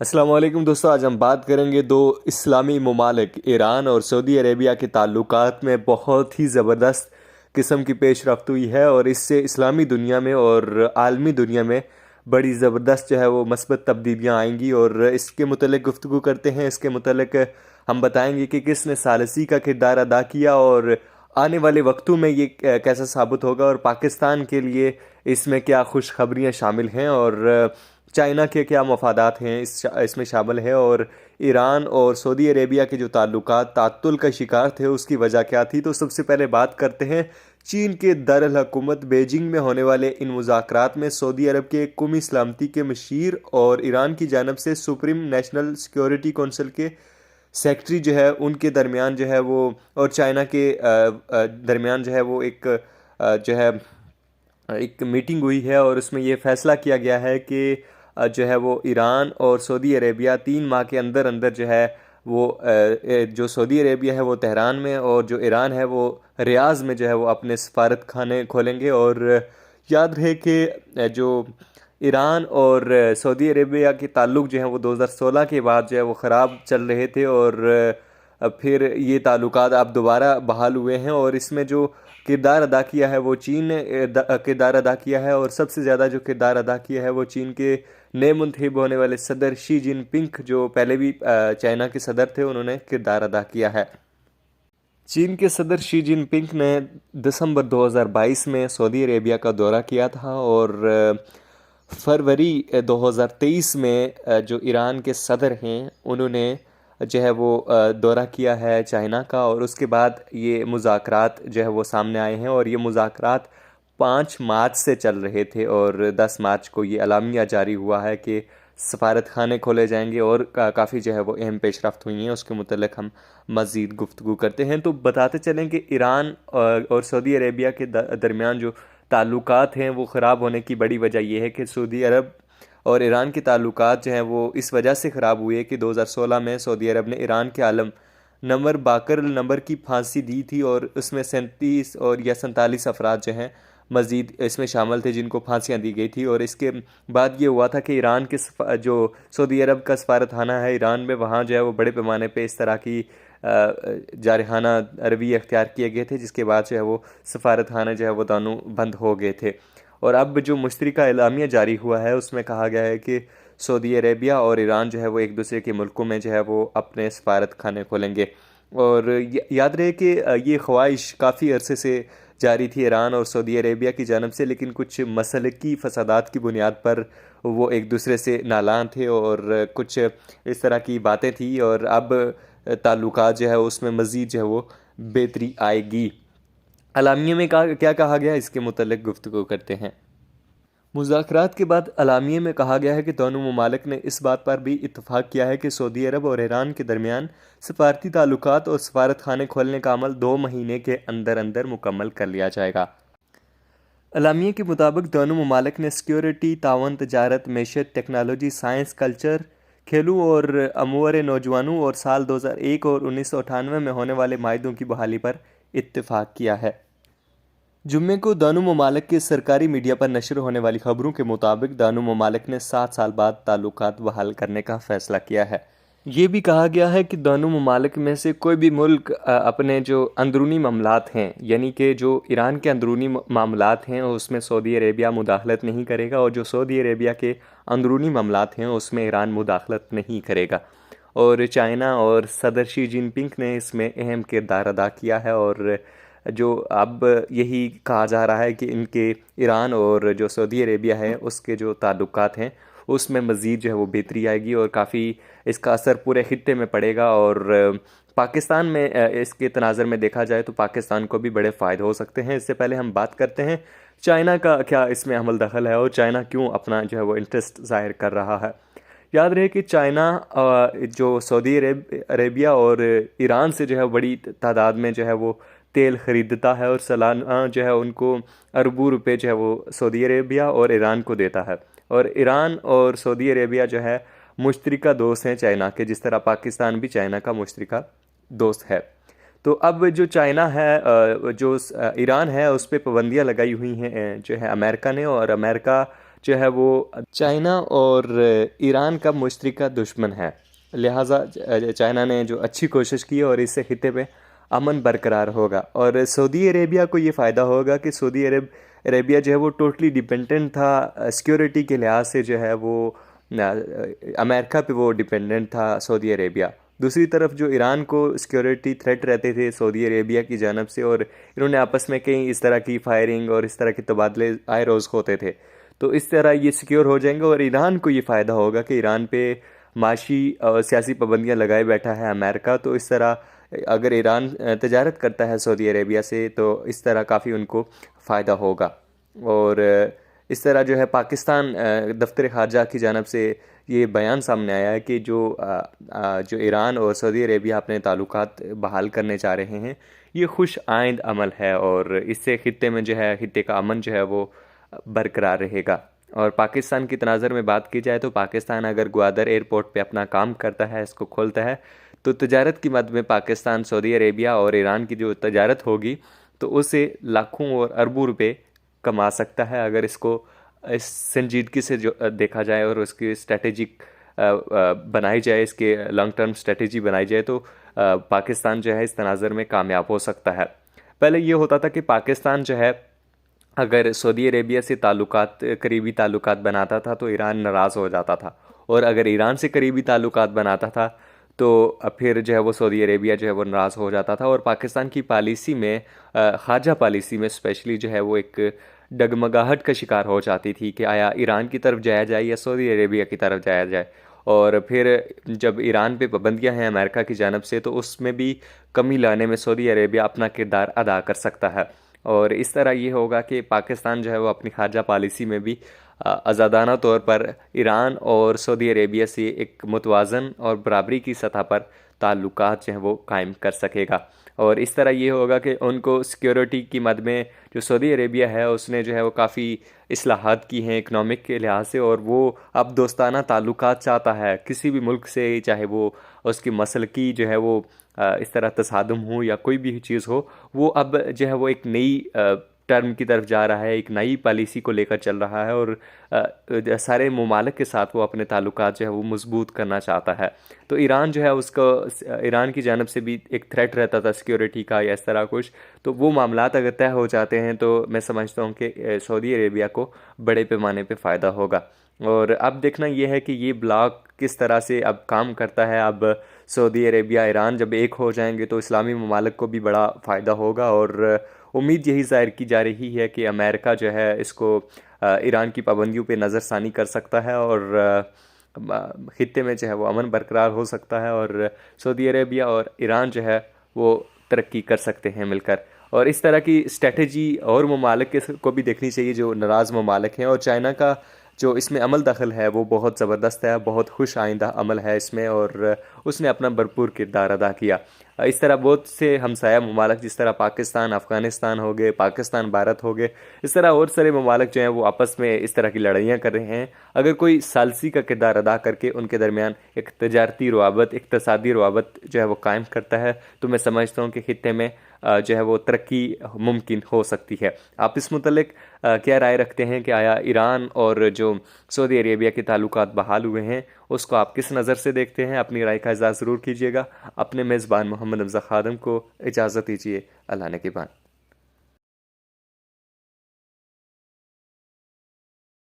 अस्सलाम वालेकुम दोस्तों, आज हम बात करेंगे दो इस्लामी ममालिक ईरान और सऊदी अरेबिया के ताल्लुकात में बहुत ही ज़बरदस्त किस्म की पेशरफ्त हुई है और इससे इस्लामी दुनिया में और आलमी दुनिया में बड़ी ज़बरदस्त जो है वो मस्बत तब्दीलियाँ आएंगी। और इसके मुतल्लिक गुफ्तगू करते हैं। इसके मुतल्लिक हम बताएंगे कि किसने सालसी का किरदार अदा किया और आने वाले वक्तों में ये कैसा साबित होगा और पाकिस्तान के लिए इसमें क्या खुशखबरियाँ शामिल हैं और चाइना के क्या मफादात हैं इसमें शामिल है और ईरान और सऊदी अरेबिया के जो ताल्लुकात तातुल का शिकार थे उसकी वजह क्या थी। तो सबसे पहले बात करते हैं चीन के दारुल हुकूमत बीजिंग में होने वाले इन मुज़ाकरात में सऊदी अरब के कौमी सलामती के मशीर और ईरान की जानब से सुप्रीम नेशनल सिक्योरिटी कौंसिल के सेक्रेटरी जो है उनके दरमियान जो है वो और चाइना के दरमियान जो है वो जो है एक मीटिंग हुई है और उसमें ये फैसला किया गया है कि जो है वो ईरान और सऊदी अरेबिया 3 माह के अंदर अंदर जो है वो जो सऊदी अरेबिया है वो तेहरान में और जो ईरान है वो रियाज़ में जो है वो अपने सफारत खाने खोलेंगे। और याद रहे कि जो ईरान और सऊदी अरेबिया के ताल्लुक़ जो हैं वो 2016 के बाद जो है वो ख़राब चल रहे थे और अब फिर ये ताल्लुकात अब दोबारा बहाल हुए हैं और इसमें जो किरदार अदा किया है वो चीन ने किरदार अदा किया है और सबसे ज़्यादा जो किरदार अदा किया है वो चीन के नए मुंतखब होने वाले सदर शी जिनपिंग जो पहले भी चाइना के सदर थे, उन्होंने किरदार अदा किया है। चीन के सदर शी जिनपिंग ने दिसंबर 2022 में सऊदी अरेबिया का दौरा किया था और फरवरी 2023 में जो ईरान के सदर हैं उन्होंने जो है वो दौरा किया है चाइना का और उसके बाद ये मुज़ाकरात जो है वो सामने आए हैं और ये मुज़ाकरात 5 मार्च से चल रहे थे और 10 मार्च को ये अलामिया जारी हुआ है कि सफारत खाने खोले जाएंगे और काफ़ी जो है वो अहम पेशरफ्त हुई हैं। उसके मुतल्लिक हम मज़ीद गुफ्तगू करते हैं। तो बताते चलें कि ईरान और सऊदी अरेबिया के दरमियान जो ताल्लुकात हैं वो ख़राब होने की बड़ी वजह यह है कि सऊदी अरब और ईरान के ताल्लुकात जो हैं वो इस वजह से ख़राब हुए कि 2016 में सऊदी अरब ने ईरान के आलम नंबर बाकर नंबर की फांसी दी थी और उसमें 37 और या 47 अफराद जो हैं मज़ीद इसमें शामिल थे जिनको फांसियाँ दी गई थी। और इसके बाद ये हुआ था कि ईरान के जो सऊदी अरब का सफारतखाना है ईरान में, वहाँ जो है वो बड़े पैमाने पे इस तरह की जारहाना रवैये अख्तियार किए गए थे जिसके बाद जो है वो सफारतखाने जो है वो दोनों बंद हो गए थे। और अब जो मुश्तरका एलामिया जारी हुआ है उसमें कहा गया है कि सऊदी अरेबिया और ईरान जो है वो एक दूसरे के मुल्कों में जो है वो अपने सफारत खाने खोलेंगे। और याद रहे कि ये ख्वाहिश काफ़ी अरसे से जारी थी ईरान और सऊदी अरेबिया की जानब से, लेकिन कुछ मसलकी फसादात की बुनियाद पर वो एक दूसरे से नालान थे और कुछ इस तरह की बातें थी और अब ताल्लुकात जो है उसमें मज़ीद जो है वो बेहतरी आएगी। अलामिया में क्या कहा गया इसके मुतल्लिक गुफ्तगू करते हैं। मुज़ाकरात के बाद अलामिया में कहा गया है कि दोनों ममालिक ने इस बात पर भी इत्तफाक किया है कि सऊदी अरब और ईरान के दरमियान सफारती ताल्लुकात और सफारत खाने खोलने का अमल 2 महीने के अंदर अंदर मुकम्मल कर लिया जाएगा। अलामिया के मुताबिक दोनों ममालिक ने सिक्योरिटी, तावन, तजारत, मैशत, टेक्नोलॉजी, साइंस, कल्चर, खेलों और अमूर नौजवानों और साल 2001 और 1998 में होने वाले माहिदों की बहाली पर इत्तफाक किया है। जुम्मे को दोनों ममालिक के सरकारी मीडिया पर नशर होने वाली खबरों के मुताबिक दोनों ममालिक ने 7 साल बाद ताल्लुकात बहाल करने का फैसला किया है। ये भी कहा गया है कि दोनों ममालिक में से कोई भी मुल्क अपने जो अंदरूनी मामलात हैं, यानी कि जो ईरान के अंदरूनी मामलात हैं उसमें सऊदी अरेबिया मुदाखलत नहीं करेगा और जो सऊदी अरेबिया के अंदरूनी मामलात हैं उसमें ईरान मुदाखलत नहीं करेगा। और चाइना और सदर शी जिनपिंग ने इसमें अहम किरदार अदा किया है और जो अब यही कहा जा रहा है कि इनके ईरान और जो सऊदी अरेबिया है उसके जो ताल्लुकात हैं उसमें मज़ीद जो है वो बेहतरी आएगी और काफ़ी इसका असर पूरे खित्ते में पड़ेगा। और पाकिस्तान में इसके तनाज़र में देखा जाए तो पाकिस्तान को भी बड़े फ़ायदे हो सकते हैं। इससे पहले हम बात करते हैं चाइना का क्या इसमें अमल दखल है और चाइना क्यों अपना जो है वो इंटरेस्ट ज़ाहिर कर रहा है। याद रहे कि चाइना जो सऊदी अरेबिया और ईरान से जो है बड़ी तादाद में जो है वो तेल ख़रीदता है और सालाना जो है उनको अरबों रुपए जो है वो सऊदी अरेबिया और ईरान को देता है। और ईरान और सऊदी अरेबिया जो है मुश्तरका दोस्त हैं चाइना के, जिस तरह पाकिस्तान भी चाइना का मुश्तरका दोस्त है। तो अब जो चाइना है जो ईरान है उस पर पाबंदियाँ लगाई हुई हैं जो है अमेरिका ने, और अमेरिका जो है वो चाइना और ईरान का मुश्तरका दुश्मन है। लिहाजा चाइना ने जो अच्छी कोशिश की और इससे खित्ते पे अमन बरकरार होगा। और सऊदी अरेबिया को ये फ़ायदा होगा कि सऊदी अरेबिया जो है वो टोटली डिपेंडेंट था सिक्योरिटी के लिहाज से, जो है वो अमेरिका पे वो डिपेंडेंट था सऊदी अरेबिया। दूसरी तरफ जो ईरान को सिक्योरिटी थ्रेट रहते थे सऊदी अरेबिया की जानब से, और इन्होंने आपस में कई इस तरह की फायरिंग और इस तरह के तबादले आए रोज़ होते थे। तो इस तरह ये सिक्योर हो जाएंगे और ईरान को ये फ़ायदा होगा कि ईरान पे माशी और सियासी पाबंदियाँ लगाए बैठा है अमेरिका। तो इस तरह अगर ईरान तजारत करता है सऊदी अरेबिया से तो इस तरह काफ़ी उनको फ़ायदा होगा। और इस तरह जो है पाकिस्तान दफ्तर ख़ारजा की जानब से ये बयान सामने आया है कि जो ईरान और सऊदी अरेबिया अपने ताल्लुकात बहाल करने जा रहे हैं, ये खुश आइंद अमल है और इससे खित्ते में जो है खित्ते का अमन जो है वो बरकरार रहेगा। और पाकिस्तान की तनाज़र में बात की जाए तो पाकिस्तान अगर ग्वादर एयरपोर्ट पे अपना काम करता है, इसको खोलता है, तो तजारत की मद में पाकिस्तान सऊदी अरेबिया और ईरान की जो तजारत होगी तो उससे लाखों और अरबों रुपए कमा सकता है। अगर इसको इस संजीदगी से जो देखा जाए और उसकी स्ट्रेटेजिक बनाई जाए, इसके लॉन्ग टर्म स्ट्रेटेजी बनाई जाए, तो पाकिस्तान जो है इस तनाज़र में कामयाब हो सकता है। पहले ये होता था कि पाकिस्तान जो है अगर सऊदी अरेबिया से करीबी ताल्लुकात बनाता था तो ईरान नाराज़ हो जाता था, और अगर ईरान से करीबी ताल्लुकात बनाता था तो फिर जो है वो सऊदी अरेबिया जो है वो नाराज़ हो जाता था। और पाकिस्तान की पॉलिसी में ख़ारजा पॉलिसी में स्पेशली जो है वो एक डगमगाहट का शिकार हो जाती थी कि आया ईरान की तरफ जाया जाए या सऊदी अरेबिया की तरफ जाया जाए। और फिर जब ईरान पे पाबंदियाँ हैं अमेरिका की जानब से तो उसमें भी कमी लाने में सऊदी अरेबिया अपना किरदार अदा कर सकता है। और इस तरह ये होगा कि पाकिस्तान जो है वो अपनी ख़ारजा पॉलिसी में भी आज़ादाना तौर पर ईरान और सऊदी अरेबिया से एक मुतवाज़न और बराबरी की सतह पर ताल्लुकात जो हैं वो कायम कर सकेगा। और इस तरह ये होगा कि उनको सिक्योरिटी की मद में जो सऊदी अरेबिया है उसने जो है वो काफ़ी इस्लाहात की हैं इकनॉमिक के लिहाज से, और वो अब दोस्ताना ताल्लुकात चाहता है किसी भी मुल्क से, चाहे वो उसकी मसलकी जो है वो इस तरह तसादुम हो या कोई भी चीज़ हो। वो अब जो है वो एक नई टर्म की तरफ जा रहा है, एक नई पॉलिसी को लेकर चल रहा है, और सारे ममालिक के साथ वो अपने ताल्लुकात जो है वो मजबूत करना चाहता है। तो ईरान जो है उसको ईरान की जानब से भी एक थ्रेट रहता था सिक्योरिटी का या इस तरह कुछ, तो वो मामलात अगर तय हो जाते हैं तो मैं समझता हूँ कि सऊदी अरेबिया को बड़े पैमाने पर फ़ायदा होगा। और अब देखना यह है कि ये ब्लॉक किस तरह से अब काम करता है। अब सऊदी अरेबिया ईरान जब एक हो जाएंगे तो इस्लामी ममालिक को भी बड़ा फ़ायदा होगा, और उम्मीद यही ज़ाहिर की जा रही है कि अमेरिका जो है इसको ईरान की पाबंदियों पे नज़रसानी कर सकता है और खित्ते में जो है वो अमन बरकरार हो सकता है, और सऊदी अरेबिया और ईरान जो है वो तरक्की कर सकते हैं मिलकर। और इस तरह की स्ट्रेटजी और ममालिक को भी देखनी चाहिए जो नाराज़ ममालिक हैं, और चाइना का जो इसमें अमल दखल है वो बहुत ज़बरदस्त है, बहुत खुश आइंदा अमल है इसमें, और उसने अपना भरपूर किरदार अदा किया। इस तरह बहुत से हमसाया ममालिक जिस तरह पाकिस्तान अफ़गानिस्तान हो गए, पाकिस्तान भारत हो गए, इस तरह और सारे ममालिक जो हैं वो आपस में इस तरह की लड़ाइयाँ कर रहे हैं। अगर कोई सालसी का किरदार अदा करके उनके दरमियान एक तजारती रवाबत, इक़्तिसादी रवाबत जो है वो कायम करता है, तो मैं समझता हूँ कि खित्ते में जो है वो तरक्की मुमकिन हो सकती है। आप इस मुतल्लिक क्या राय रखते हैं कि आया ईरान और जो सऊदी अरेबिया के ताल्लुकात बहाल हुए हैं उसको आप किस नज़र से देखते हैं? अपनी राय का इज़हार ज़रूर कीजिएगा। अपने मेज़बान मोहम्मद हमज़ा खादम को इजाज़त दीजिए। अल्लाह ने के बाद।